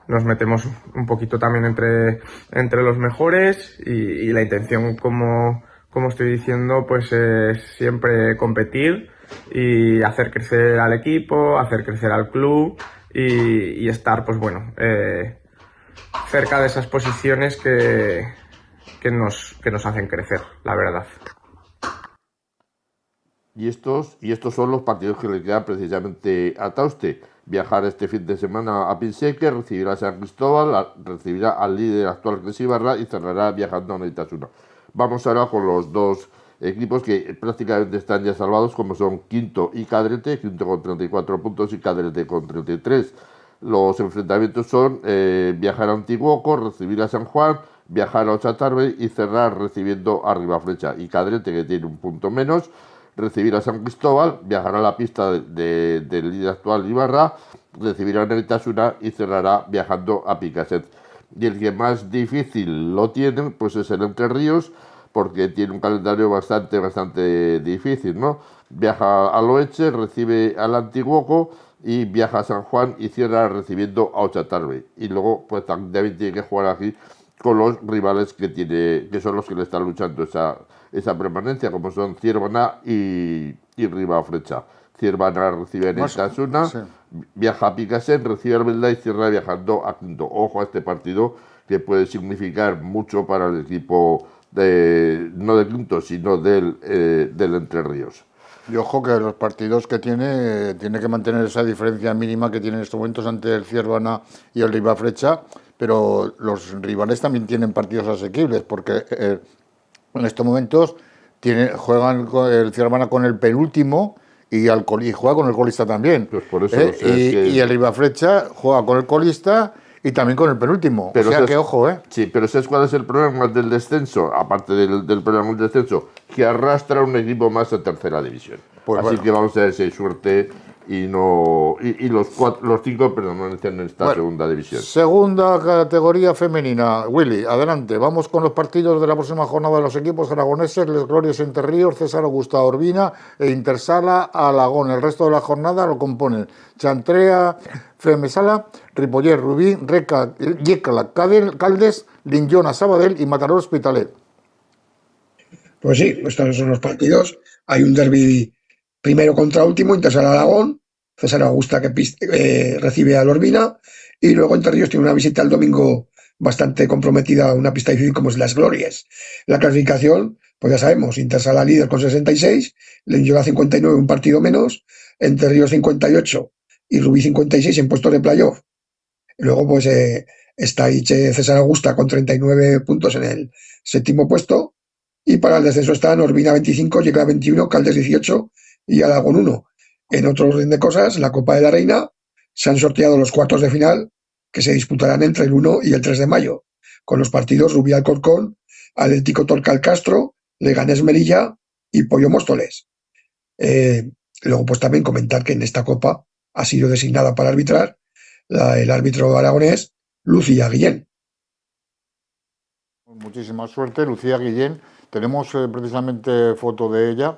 nos metemos un poquito también entre los mejores y la intención, como estoy diciendo, pues es siempre competir y hacer crecer al equipo, hacer crecer al club y estar, pues bueno, cerca de esas posiciones que nos hacen crecer, la verdad. Y estos son los partidos que le quedan precisamente a Tauste. Viajar este fin de semana a Pinseque, recibirá a San Cristóbal, recibirá al líder actual que es Ibarra y cerrará viajando a Neitasuna. Vamos ahora con los 2 equipos que prácticamente están ya salvados, como son Quinto y Cadrete, Quinto con 34 puntos y Cadrete con 33. Los enfrentamientos son viajar a Antiguoco, recibir a San Juan, viajar a Ochatarbe y cerrar recibiendo a Ribaflecha. Y Cadrete, que tiene un punto menos, recibir a San Cristóbal, viajará a la pista del líder actual Ibarra, recibirá a Neitasuna y cerrará viajando a Picaset. Y el que más difícil lo tiene, pues es el Entre Ríos, porque tiene un calendario bastante difícil, ¿no? Viaja a Loeche, recibe al Antiguoco y viaja a San Juan y cierra recibiendo a Ochatarbe. Y luego, pues también tiene que jugar aquí con los rivales que son los que le están luchando esa permanencia, como son Ciervana y Ribaflecha. Ciervana recibe en Neitasuna, sí. Viaja a Picasen, recibe al Belda y cierra viajando a Quinto. Ojo a este partido que puede significar mucho para el equipo no de Quinto, sino del Entre Ríos. Y ojo que los partidos que tiene que mantener esa diferencia mínima que tiene en estos momentos ante el Ciervana y el Ribafrecha, pero los rivales también tienen partidos asequibles, porque en estos momentos juegan el Ciervana con el penúltimo y juega con el colista también. Pues por eso, y el Ribafrecha juega con el colista y también con el penúltimo. Pero o sea que ojo, Sí, pero ¿sabes cuál es el problema del descenso? Aparte del problema del descenso, que arrastra un equipo más a tercera división. Pues así que vamos a ver si hay suerte y los 5 permanecen en esta segunda división. Segunda categoría femenina. Willy, adelante. Vamos con los partidos de la próxima jornada de los equipos aragoneses: Les Glorias Entre Ríos, César Augusta Urbina e Intersala Alagón. El resto de la jornada lo componen Chantrea Femesala, Ripollet Rubí, Reca Yecla Caldes, Linjona Sabadell y Mataró Hospitalet. Pues sí, estos son los partidos. Hay un derbi primero contra último, Intersala Alagón, César Augusta que recibe al Urbina, y luego Entre Ríos tiene una visita el domingo bastante comprometida a una pista difícil como es Las Glorias. La clasificación, pues ya sabemos, Intersala líder con 66, Linjona 59, un partido menos, Entre Ríos 58 y Rubí 56 en puestos de playoff. Luego pues está ahí César Augusta con 39 puntos en el séptimo puesto, y para el descenso están Urbina 25, Yecla 21, Caldes 18 y Alagón 1. En otro orden de cosas, la Copa de la Reina, se han sorteado los cuartos de final que se disputarán entre el 1 y el 3 de mayo, con los partidos Rubí Alcorcón, Atlético Torcal Castro, Leganés Melilla y Pollo Móstoles. Luego pues también comentar que en esta Copa ha sido designada para arbitrar el árbitro aragonés Lucía Guillén. Muchísima suerte, Lucía Guillén. Tenemos precisamente foto de ella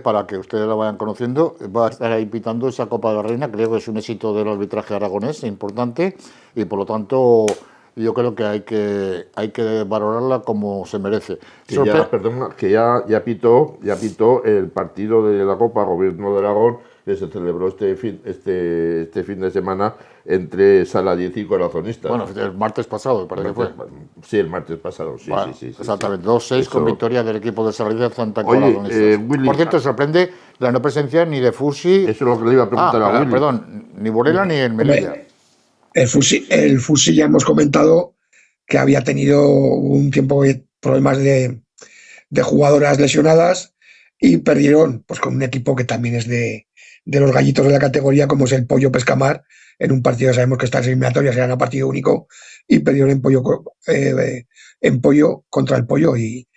para que ustedes la vayan conociendo. Va a estar ahí pitando esa Copa de la Reina. Creo que es un éxito del arbitraje aragonés importante y por lo tanto yo creo que hay que valorarla como se merece. Que ya pitó el partido de la Copa Gobierno de Aragón que se celebró este fin de semana entre Sala 10 y Corazonistas. Bueno, el martes pasado, parece que fue. Sí, el martes pasado, sí. Exactamente, 2-6 con victoria del equipo de Sala 10 Santa Corazonistas. Por cierto, sorprende la no presencia ni de Fusi. Eso es lo que le iba a preguntar a Willy. Perdón, ni Burela ni el Melilla. El Fusi ya hemos comentado que había tenido un tiempo de problemas de jugadoras lesionadas y perdieron pues con un equipo que también es de los gallitos de la categoría, como es el Pollo Pescamar, en un partido sabemos que estas eliminatorias eran a partido único y perdieron en Pollo contra el Pollo y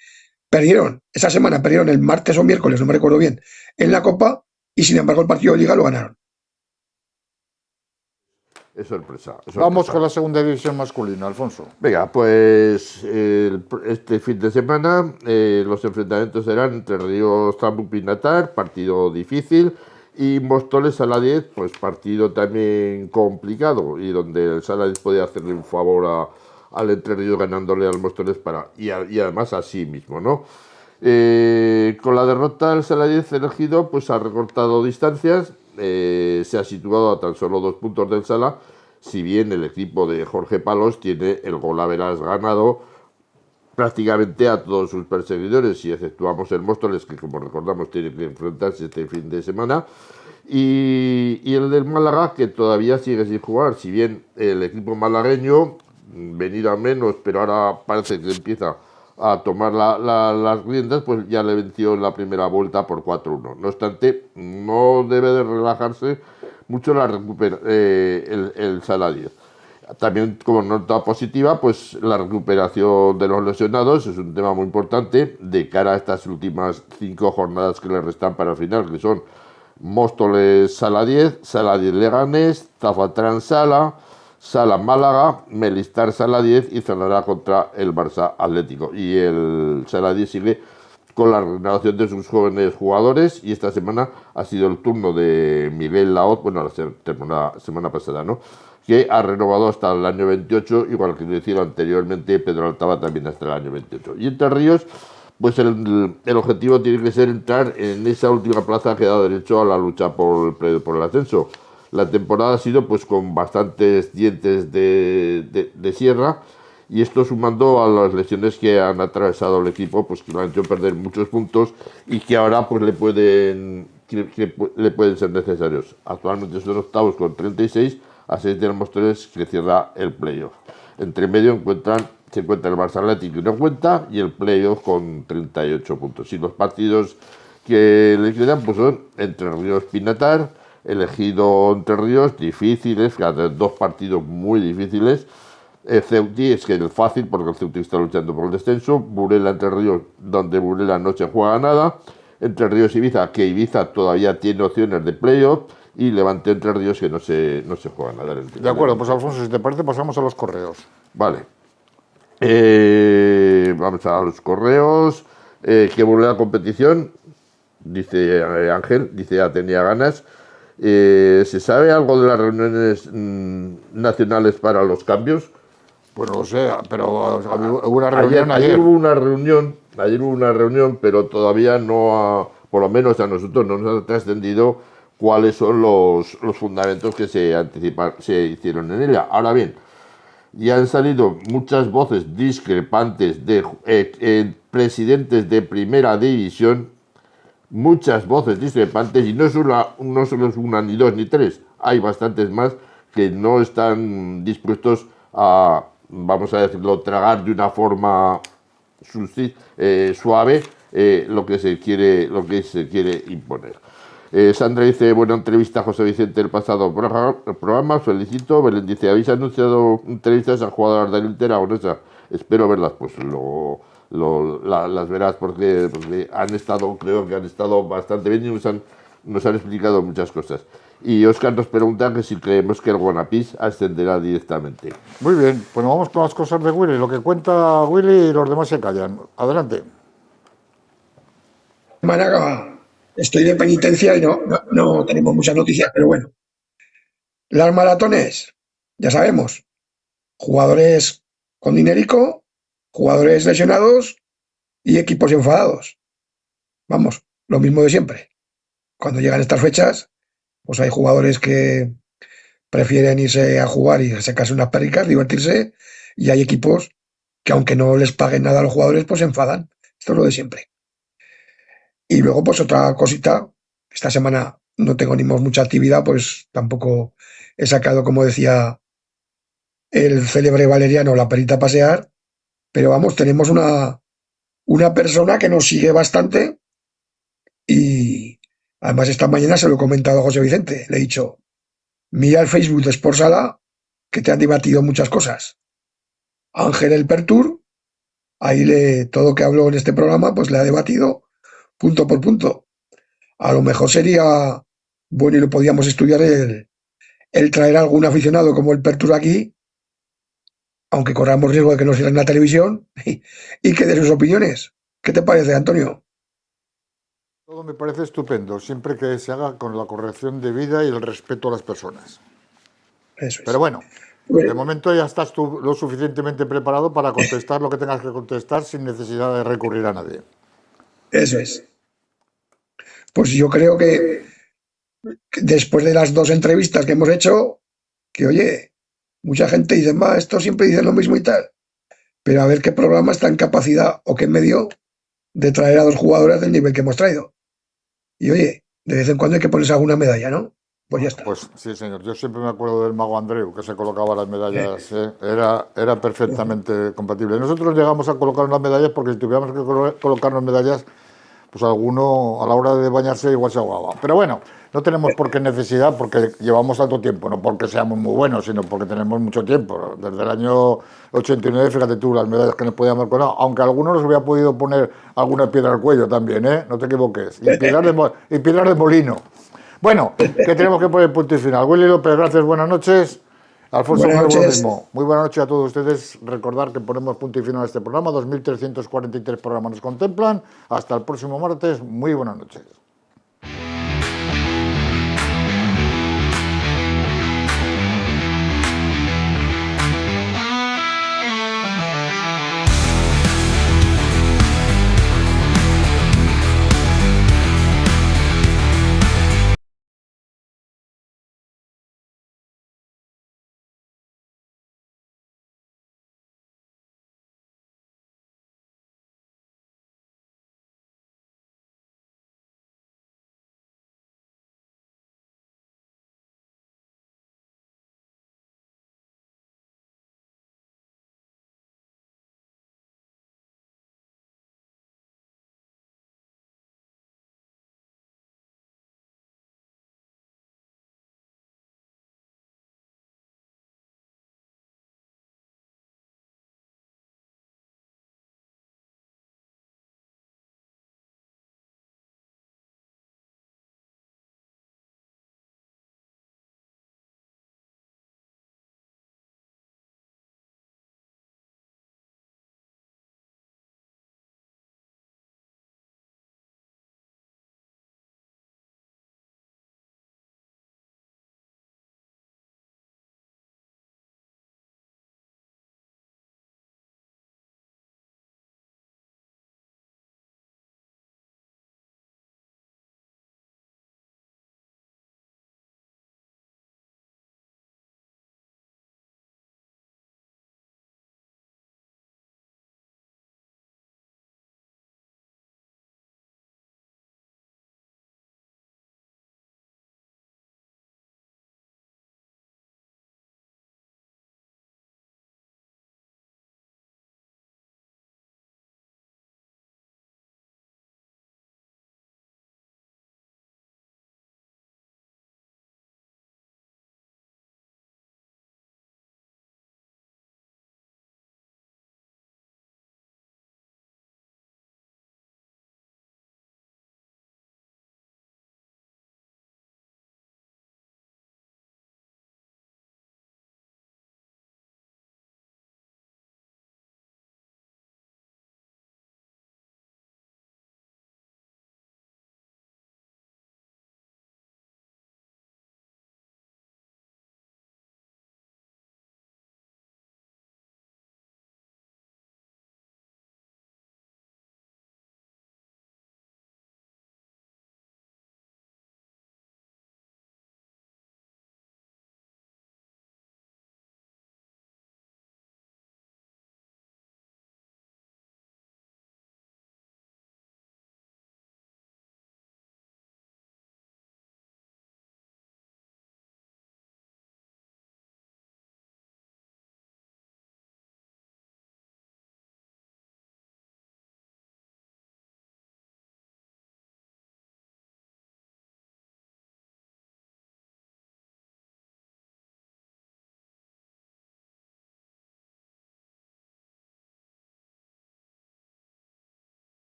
perdieron el martes o miércoles, no me recuerdo bien, en la Copa y sin embargo el partido de Liga lo ganaron. Es sorpresa. Vamos con la segunda división masculina, Alfonso. Venga, pues este fin de semana los enfrentamientos serán entre Ríos Zambu Pinatar, partido difícil, y Móstoles Sala 10, pues partido también complicado, y donde el Sala 10 podía hacerle un favor al Entre Ríos ganándole al Móstoles y además a sí mismo, ¿no? Con la derrota el Sala 10 elegido pues ha recortado distancias, se ha situado a tan solo 2 puntos del Sala, si bien el equipo de Jorge Palos tiene el golaveras ganado prácticamente a todos sus perseguidores, si exceptuamos el Móstoles, que como recordamos tiene que enfrentarse este fin de semana, y el del Málaga, que todavía sigue sin jugar, si bien el equipo malagueño, venido a menos, pero ahora parece que empieza a tomar las riendas, pues ya le venció en la primera vuelta por 4-1. No obstante, no debe de relajarse mucho el Sala 10. También como nota positiva, pues la recuperación de los lesionados es un tema muy importante de cara a estas últimas 5 jornadas que le restan para el final, que son Móstoles Sala 10, Sala 10 Leganés, Zafatrán Sala, Sala Málaga, Melistar Sala 10 y cerrará contra el Barça Atlético. Y el Sala 10 sigue con la renovación de sus jóvenes jugadores y esta semana ha sido el turno de Miguel Laot, bueno, la semana pasada, ¿no?, que ha renovado hasta el año 28, igual que lo hicieron anteriormente Pedro Altava también hasta el año 28. Y Entre Ríos, pues el objetivo tiene que ser entrar en esa última plaza que da derecho a la lucha por el ascenso. La temporada ha sido pues con bastantes dientes de sierra, y esto sumando a las lesiones que han atravesado el equipo, pues que lo han hecho perder muchos puntos y que ahora pues le pueden le pueden ser necesarios. Actualmente son octavos con 36, a 6 de los mostradores que cierra el playoff. Entre medio se encuentra el Barça Atlético, que no cuenta, y el playoff con 38 puntos. Y los partidos que le quedan pues son Entre Ríos Pinatar, elegido Entre Ríos, difíciles, dos partidos muy difíciles. Ceuti es que es fácil porque el Ceuti está luchando por el descenso. Burela Entre Ríos, donde Burela no se juega nada. Entre Ríos Ibiza, que Ibiza todavía tiene opciones de playoff. Y Levante Entre Ríos, que no se juega nada. De acuerdo, pues Alfonso, si te parece pasamos a los correos. Vale. Vamos a los correos. Que vuelve la competición, dice Ángel, dice ya tenía ganas. ¿Se sabe algo de las reuniones nacionales para los cambios? Pues no lo sé, pero hubo una reunión ayer. Ayer hubo una reunión, pero todavía no, por lo menos a nosotros no nos ha trascendido cuáles son los fundamentos que se hicieron en ella. Ahora bien, ya han salido muchas voces discrepantes de presidentes de primera división, muchas voces discrepantes, y no solo es una, ni dos, ni tres, hay bastantes más que no están dispuestos a, vamos a decirlo, tragar de una forma suave lo que se quiere imponer. Sandra dice, buena entrevista a José Vicente el pasado programa, felicito. Belén dice, ¿habéis anunciado entrevistas a jugadoras del Inter Aragonesa? Espero verlas, pues las verás porque creo que han estado bastante bien y nos han explicado muchas cosas. Y Óscar nos pregunta que si creemos que el Guanapís ascenderá directamente. Muy bien, pues vamos con las cosas de Willy, lo que cuenta Willy y los demás se callan. Adelante. Málaga. Estoy de penitencia y no tenemos muchas noticias, pero bueno. Las maratones, ya sabemos, jugadores con dinerico, jugadores lesionados y equipos enfadados. Vamos, lo mismo de siempre. Cuando llegan estas fechas, pues hay jugadores que prefieren irse a jugar y sacarse unas perricas, divertirse, y hay equipos que aunque no les paguen nada a los jugadores, pues se enfadan. Esto es lo de siempre. Y luego, pues otra cosita, esta semana no tenemos mucha actividad, pues tampoco he sacado, como decía el célebre Valeriano, la perita a pasear, pero vamos, tenemos una persona que nos sigue bastante y además esta mañana se lo he comentado a José Vicente, le he dicho, mira el Facebook de Sport Sala, que te han debatido muchas cosas. Ángel el Pertur, ahí todo que habló en este programa, pues le ha debatido punto por punto. A lo mejor sería bueno y lo podíamos estudiar el traer a algún aficionado como el Pertur aquí, aunque corramos riesgo de que nos sigan en la televisión, y que dé sus opiniones. ¿Qué te parece, Antonio? Todo me parece estupendo, siempre que se haga con la corrección debida y el respeto a las personas. Eso es. Pero bueno, de momento ya estás tú lo suficientemente preparado para contestar lo que tengas que contestar sin necesidad de recurrir a nadie. Eso es. Pues yo creo que después de las dos entrevistas que hemos hecho, que oye, mucha gente dice, esto siempre dice lo mismo y tal, pero a ver qué programa está en capacidad o qué medio de traer a dos jugadores del nivel que hemos traído. Y oye, de vez en cuando hay que ponerse alguna medalla, ¿no? Pues ya está. Pues sí, señor. Yo siempre me acuerdo del mago Andreu, que se colocaba las medallas. Era perfectamente compatible. Nosotros llegamos a colocar unas medallas porque si tuviéramos que colocarnos medallas, pues alguno a la hora de bañarse igual se ahogaba. Pero bueno, no tenemos por qué necesidad porque llevamos tanto tiempo, no porque seamos muy buenos, sino porque tenemos mucho tiempo. Desde el año 89, fíjate tú, las medallas que nos podíamos poner, aunque a algunos nos hubiera podido poner alguna piedra al cuello también, ¿eh? No te equivoques. Y piedras de molino. Bueno, que tenemos que poner punto y final. Willy López, gracias, buenas noches. Alfonso, buenas noches. Muy buenas noches a todos ustedes. Recordar que ponemos punto y final a este programa. 2.343 programas nos contemplan. Hasta el próximo martes. Muy buenas noches.